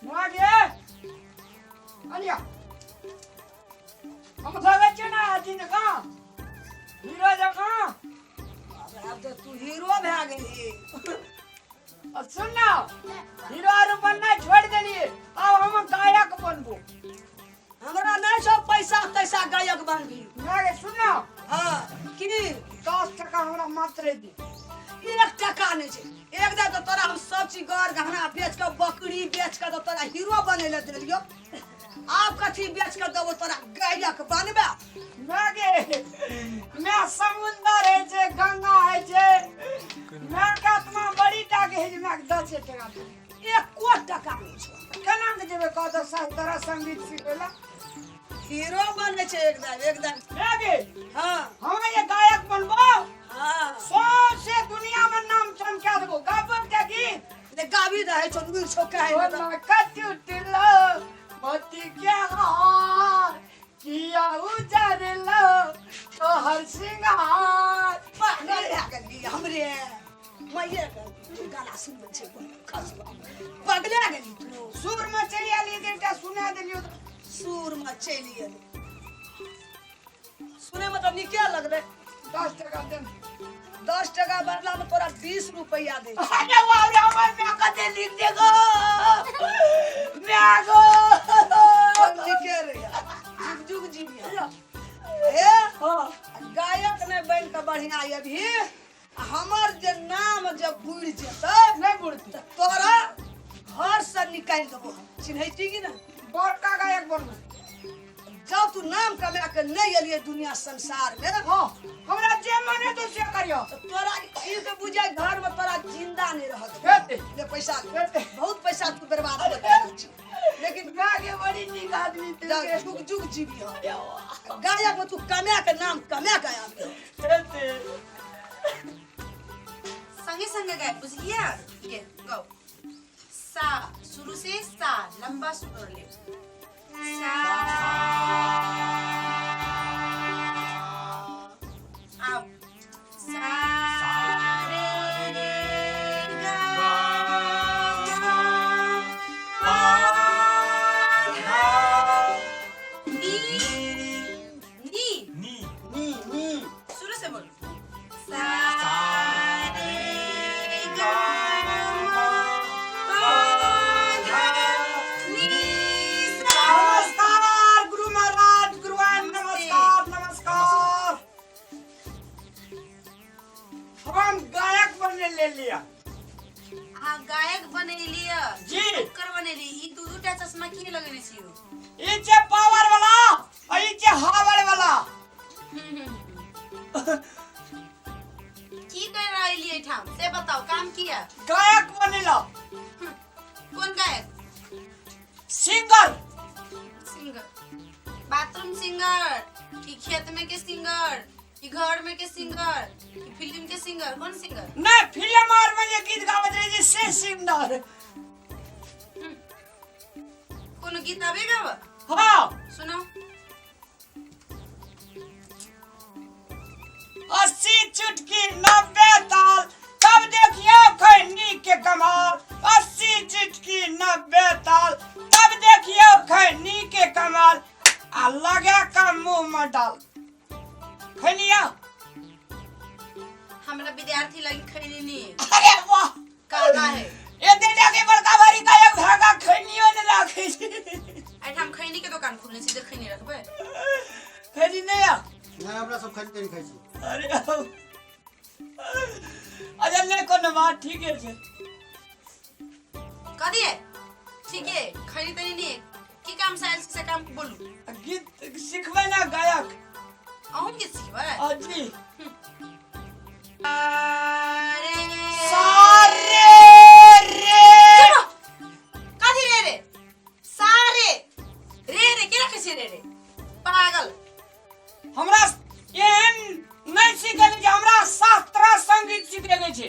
मागे आलिया हम सगळे ना आजीन का हीरो जका अब तो तू हीरो भे गई। सुन ना हीरो आरो बनना छोड़ देली अब हम गायक बनबो हमरा नहीं सब पैसा तैसा गायक बन गई। मागे सुन ना हां की 10 टका हमरा मात्र दे 1 टका नहीं छे। एक दिन तो तोरा हम सब चीज गहर गहना बेच के बकरी बेच के तो तोरा हीरो बनेले दिलियो। आप कथी बेच के देबो तोरा गायक बनबे। मागे मैं समुंदर है जे गंगा है जे मैं कातमा बड़ी टाके है जे मैं 10 टका दे 1 टका नहीं छे। केना के जेबे कत सारा संगीत सिखेला हीरो बने छे एक दिन मागे हां हम ये गायक बनबो हां सबसे दुनिया में नाम चमका देबो गाबन के गीत ले गावी रहे चंदूर छोका है ओ कच्चू टिल्लो मोती के हार किया उजरलो तो हर सिंगार पागल है गली हमरे मैया गाना सुन छे खसवा पगला गली तू सुर में चली आली देटा सुना देलियो सूर में चलिए सुने मतलब नहीं क्या लग रहा 10 टका दे 10 टका बदला में तोरा 20 रुपया दे। अरे वाह रे हमर मैं कते लिख देगो मैं गो हम लिखे रे जुग जुग जीविया ए हां गायक ने बन के बढ़िया अभी हमर जे नाम जब बुड़ जेतै नहीं बुड़ती त तोरा घर से निकाल देबो चिन्हैती कि ना बड़का गायक बनबो जब तू नाम कमा के नहीं अलिए दुनिया संसार में हां हमरा जे मने तो से करियो तो तोरा ई के बुझाई घर में तोरा जिंदा नहीं रहत हेते ले पैसा हेते बहुत पैसा तू बर्बाद कर देलक छी। लेकिन गागे बड़ी निक आदमी जा तू जुग जुग जीवी गायक में तू कमा के नाम कमा के आबे हेते संगे संगे गाए बुझलिए ये गाओ सा शुरू से सा लंबा सुर ले सा अब सा रे गा नी नी नी शुरू से बोल सा नमस्कार गुरु महाराज गुरुआन नमस्कार नमस्कार हम गायक बनने ले लिया हाँ गायक बने लिया जी। कर बने ली ई दू चश्मा की लगेले छियो इचे पावर वाला और इचे हावर वाला की कर रही लिए ठाम से बताओ काम किया गायक बनेला कौन गायक सिंगर सिंगर बाथरूम सिंगर कि खेत में के सिंगर कि घर में के सिंगर कि फिल्म के सिंगर कौन सिंगर नहीं फिल्म और में ये गीत गावत रही जी से सिंगर कोनो गीत आवे गावा हाँ सुनो 80 चुटकी 90 ताल तब देखियो खैनी के कमाल 80 चुटकी 90 ताल तब देखियो खैनी के कमाल आ लगा का मुंह में डाल खैनिया हमरा विद्यार्थी लगी खरीदी नहीं अरे वाह काला है ये देने के बड़का भारी का एक धागा खैनियो ने राखे आई हम खैनी के दुकान खोलने से खैनी रखबे खैनी नहीं आ नहीं हमरा सब खरीद के खाई छी। अरे अरे ले कोनो बात ठीक है छे कह दिए ठीक है खैनी तनी नहीं की काम से काम बोलू गीत सिखबै ना गायक अहूं के सिखबे अजी अरे सारे रे चलो कथी रे रे सारे रे के रखे छे रे पागल हमरा एहन नहीं सीखे जे हमरा शास्त्रीय संगीत सीखे गए छे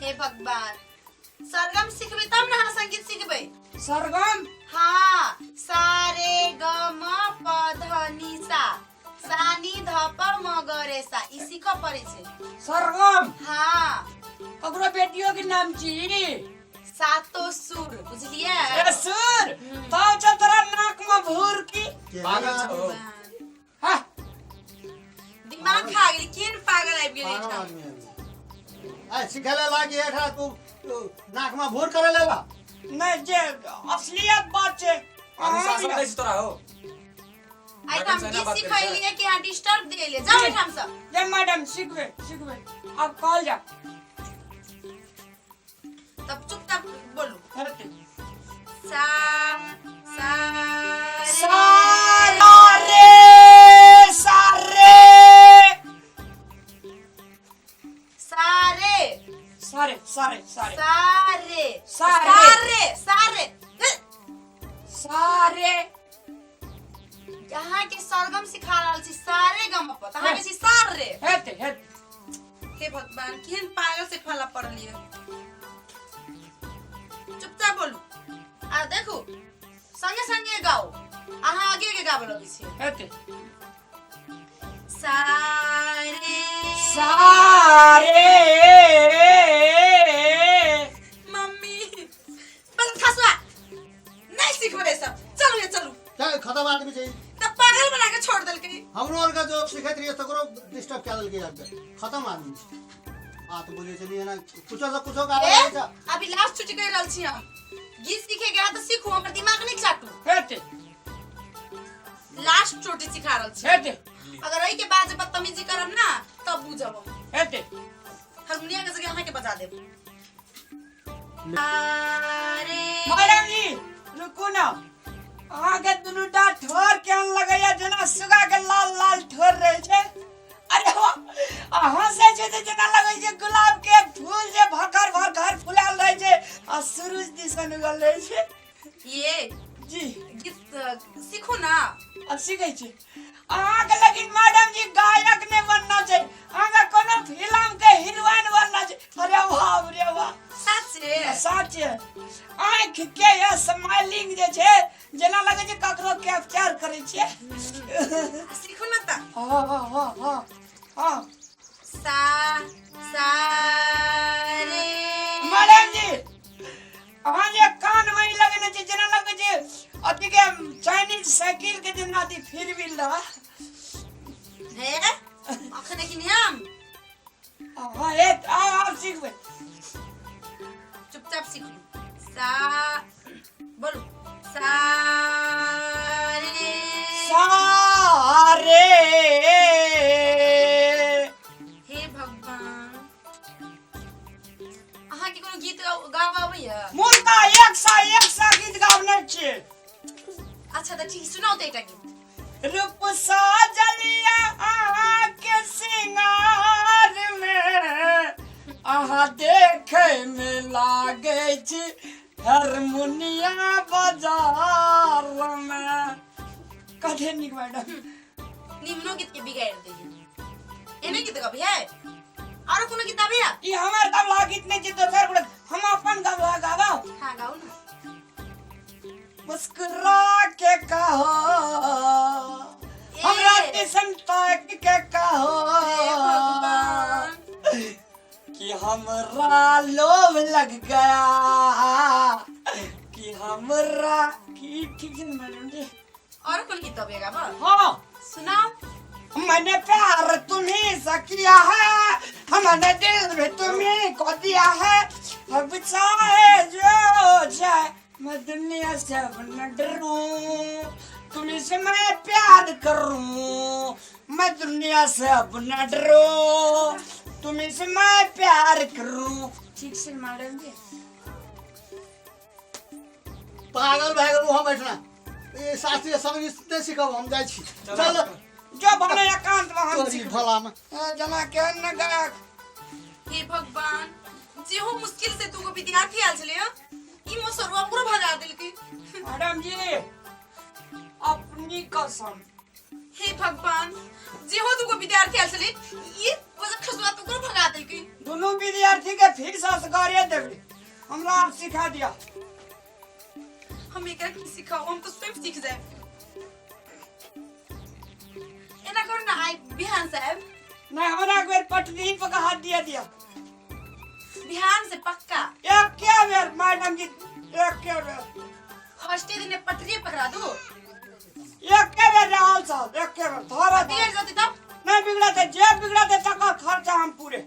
हे भगवान सरगम सीखबे तब ना अहाँ संगीत सीखबे सरगम हाँ सा रे ग म प ध नि सा सा नि ध प म ग रे सा ई सीख पड़े छे सरगम हाँ ककरो बेटियों के नाम छी सातों सुर बुझलिए ए सुर ताव चतरा नाक में भूर की पागल छौ हां दिमाग खा गेली केन पागल आबि गेली पागल छा आदमी है आ सिखेले लागी एठा तू नाक में भोर करे लेला नहीं जे असलियत बात छे अनुशासन कैसे तोरा हो आई त हम ये सिखैलिए कि यहाँ डिस्टर्ब देले जाओ एठाम से ये मैडम सीखबे अब कॉल जा तब चुपचाप बोलू हेते सा सा सारे सारे सारे सारे सारे सारे सारे सारे। सारे सारे यहाँ के सरगम सिखा रहल छी सारे गम पर तहाँ के छी सारे हेते हे भगवान केहन पागल से फला पड़लिए चुपचाप बोलू आ देखू संगे संगे गाओ अहाँ आगे के गाबे लगी छी हेते सारे सारे मम्मी बस खसवा नहीं सीखबे सब चलो ये चलो क्या खत्म आदमी चाहिए तब पागल बना के छोड़ देल के हमरो और का जो सिखाइत रहिए तकरो डिस्टर्ब क्या के जाके खत्म आदमी छै। आ तो बोले चलिए ना कुछ का ए अभी लास्ट छुट्टी कर रहल छी हम गीत सीखे गया तो सीखू हमर दिमाग नहीं चाटू हेते लास्ट चोटी सिखा रहल छी हेते अगर एही के बाद जे बदतमीजी करब ना तब बुझब हेते हारमोनिया के जगह अहाँ के बजा देब अरे मैडम जी रुकू ना आगे दुनुटा ठोर केहन लगैया जेना सुगा के लाल लाल ठोर रहे छे अरे वाह अहाँ से जे जेना लगै छै गुलाब के फूल जे भकर भकर फुलाल रहे छे आ सूरज दिसन उगल रहे छे ये जी गीत सीखू ना अब सीखै छी अहाँ के लेकिन मैडम जी गायक ने बनना छै अहाँ के कोनो फिल्म के हीरोइन बनना छै अरे वाह रे वाह सच सच आँख के ये स्माइलिंग जे छै जेना लगे छै ककरो कैप्चर करे छै सीखू ना ता हाँ सा सा रे मैडम जी अहाँ जे कान में लगने छै जेना लगे छै अथी के चाइनीज साइकिल के जेना अथी फिर भी ला है अखने कि हम हाँ ये आप सीखबे चुपचाप सीखू सा बोलू सा रे सारे हे भगवान अहाँ के कोनो गीत गाबऽ आबैया मुर्गा एक सा गीत गावने छियै अच्छा तो ठीक सुनाओ तो एकटा गीत रूप साजलिया अहाँ के सिंगार में अहाँ देखे में लागे छी हारमोनिया बाजार में कथे निक मैडम निम्नो गीत के बिगाड़ देलिए एने गीत गाबी है और कोनो गीत आबैया ई हमर तबला गीत नहीं छै दोसर गुण हम अपन तबला गाबो हाँ गाओ ना मुस्कुरा के कहो हमरा किस्म तक के कहो हे भगवान कि हमरा लोभ लग गया कि हमरा की ठीक है मैडम जी और कौन गीत आबैया गाबऽ हाँ सुनाओ मैंने प्यार तुम्हीं से किया है हमने दिल में तुम्हीं को दिया है अब चाहे जो जाए मैं दुनिया से न डरूं तुम्हीं से मैं प्यार करूं मैं दुनिया से अब न डरूं तुम्हीं से मैं प्यार करूं ठीक से मैडम जी पागल भए गेलौ हम एठना ए शास्त्रीय संगीत नहीं सिखब हम जाइ छी चल जो बने एकांत में हम तोरी सीख भला में जना के न गायक हे भगवान जेहो मुश्किल से तू को विद्यार्थी आल छले ई मो सरवा पूरा भगा देलकै मैडम जी अपनी कसम हे भगवान जेहो तू को विद्यार्थी आल छले ई वजह खसवा तू को भगा देलकै दोनों विद्यार्थी के फीस असगारे देबे हमरा आप सिखा दिया हम एकरा की सिखाओ हम तो स्वयं सीख जाए एना कर ना आई बिहान साहब नहीं हमरा एक बार पटरी पर हाथ दिया बिहान से पक्का एक क्या बेर मैडम जी एक के बेर फर्स्ट दिन पटरी पकड़ा दो एक के बेर रहल साहब एक के बेर थोड़ा बिगड़ जाती तब नहीं बिगड़ा थे जे बिगड़ा थे तक खर्चा हम पूरे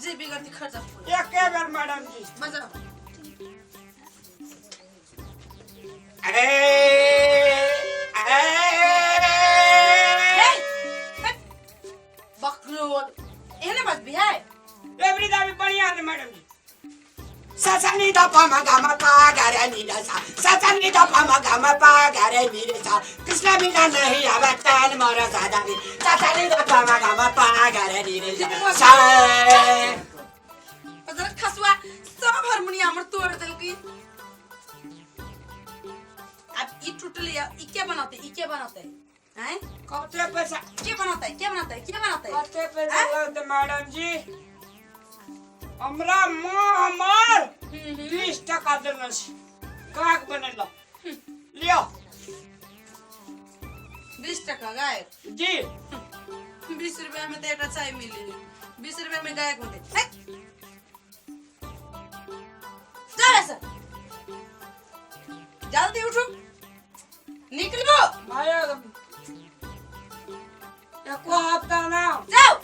जे बिगड़ती खर्चा पूरा एक के बेर मैडम जी बजाओ अरे बकलोल एहने बात भी है एवरी दा भी बढ़िया है मैडम जी ससनी दा पमा गमा पा गरे नीला सा ससनी दा पमा गमा पा गरे नीला सा कृष्ण बिना नहीं आवे तान मारा सादा भी ससनी दा पमा गमा पा गरे नीला सा बजर खसवा सब हारमोनियम हमर तोड़ देल की अब ई टूटल या ई क्या बनाते हैं कते पैसा क्या बनाता है कते पैसा लगते मैडम जी हमरा मां हमार 20 टका देना छी काक बनेला लियो 20 टका गाय जी 20 रुपया में तो एक चाय मिली 20 रुपया में गायक होते चल ऐसा जल्दी उठो निकलो भाई एको हफ्ता ना जाओ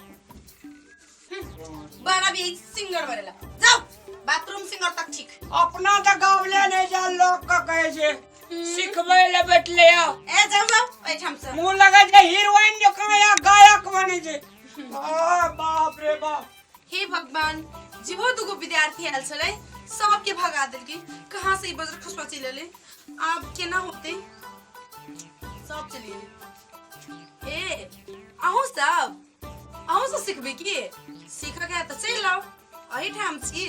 बड़ा भी सिंगर बनेला जाओ बाथरूम सिंगर तक ठीक अपना तो गावले नहीं जा लोग का कहे छे सिखबै ले बैठले आ ए जाओ ऐठम से मुंह लगे जे हीरोइन जो कहे या गायक बने छे आ बाप रे बाप हे भगवान जीवो दुगो विद्यार्थी आयल छलै सबके भगा देल की कहां से ई बजर खसवा चलेले अब केना होते सब चलिए ए आहू सब सीखबे की सीख के तो चल आओ अही ठाम छी